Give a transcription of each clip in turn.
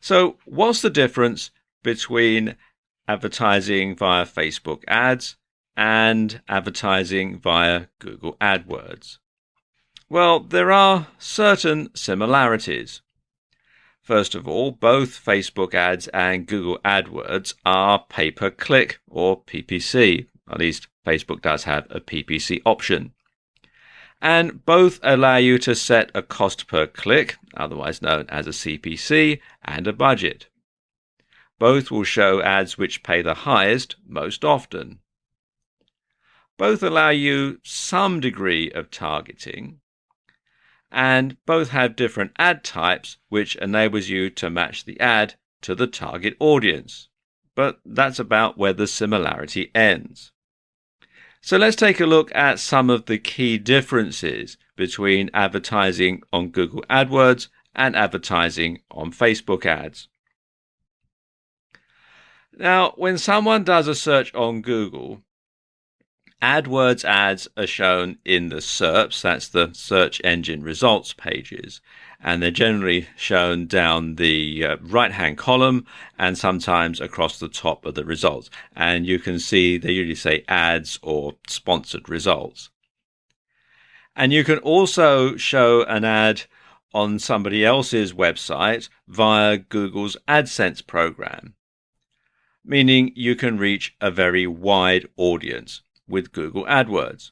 So, what's the difference between advertising via Facebook ads and advertising via Google AdWords? Well, there are certain similarities. First of all, both Facebook ads and Google AdWords are pay-per-click or PPC. At least Facebook does have a PPC option. And both allow you to set a cost per click, otherwise known as a CPC, and a budget. Both will show ads which pay the highest most often. Both allow you some degree of targeting, and both have different ad types which enables you to match the ad to the target audience. But that's about where the similarity ends. So let's take a look at some of the key differences between advertising on Google AdWords and advertising on Facebook ads. Now, when someone does a search on Google, AdWords ads are shown in the SERPs, that's the search engine results pages, and they're generally shown down the right-hand column and sometimes across the top of the results. And you can see they usually say ads or sponsored results. And you can also show an ad on somebody else's website via Google's AdSense program, meaning you can reach a very wide audience with Google AdWords.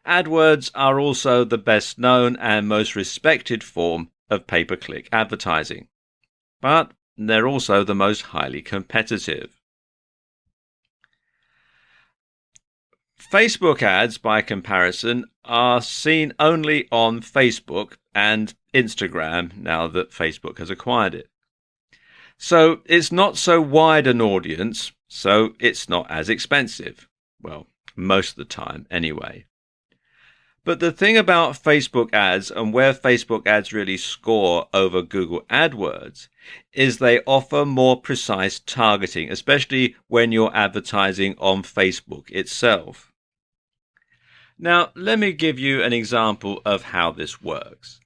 AdWords are also the best known and most respected form of pay-per-click advertising, but they're also the most highly competitive. Facebook ads, by comparison, are seen only on Facebook and Instagram now that Facebook has acquired it. So it's not so wide an audience, so it's not as expensive. Well, most of the time anyway. But the thing about Facebook ads and where Facebook ads really score over Google AdWords is they offer more precise targeting, especially when you're advertising on Facebook itself. Now, let me give you an example of how this works.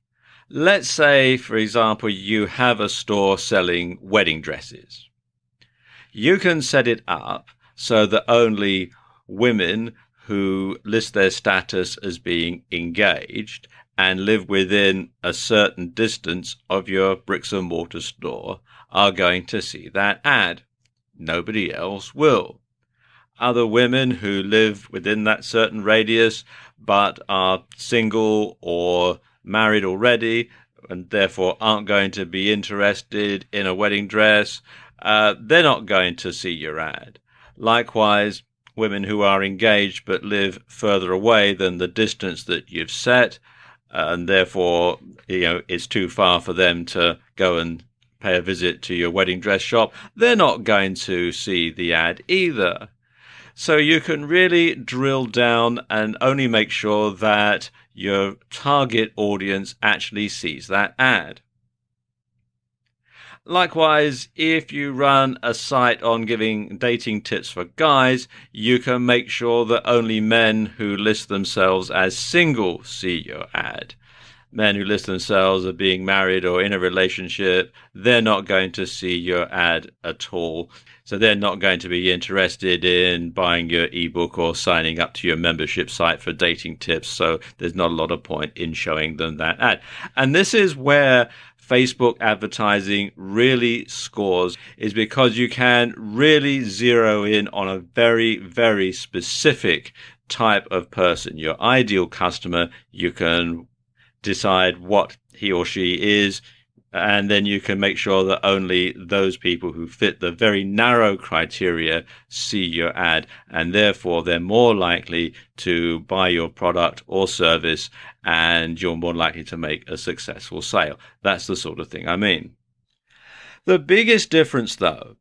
Let's say, for example, you have a store selling wedding dresses. You can set it up so that only women who list their status as being engaged and live within a certain distance of your bricks and mortar store are going to see that ad. Nobody else will. Other women who live within that certain radius but are single or married already and therefore aren't going to be interested in a wedding dress, they're not going to see your ad. Likewise, women who are engaged but live further away than the distance that you've set, and therefore it's too far for them to go and pay a visit to your wedding dress shop, they're not going to see the ad either. So you can really drill down and only make sure that your target audience actually sees that ad. Likewise, if you run a site on giving dating tips for guys, you can make sure that only men who list themselves as single see your ad. Men who list themselves as being married or in a relationship, they're not going to see your ad at all. So they're not going to be interested in buying your ebook or signing up to your membership site for dating tips. So there's not a lot of point in showing them that ad. And this is where Facebook advertising really scores, is because you can really zero in on a very, very specific type of person. Your ideal customer, you can decide what he or she is, and then you can make sure that only those people who fit the very narrow criteria see your ad, and therefore they're more likely to buy your product or service, and you're more likely to make a successful sale. That's the sort of thing I mean. The biggest difference, though,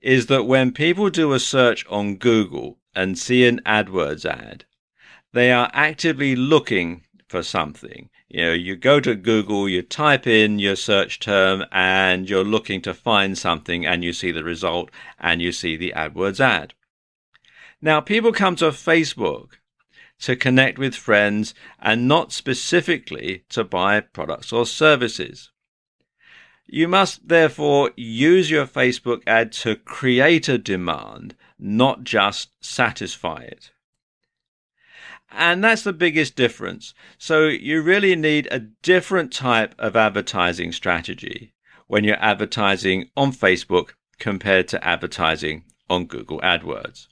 is that when people do a search on Google and see an AdWords ad, they are actively looking for something. You go to Google, you type in your search term, and you're looking to find something, and you see the result, and you see the AdWords ad. Now, people come to Facebook to connect with friends and not specifically to buy products or services. You must therefore use your Facebook ad to create a demand, not just satisfy it. And that's the biggest difference. So you really need a different type of advertising strategy when you're advertising on Facebook compared to advertising on Google AdWords.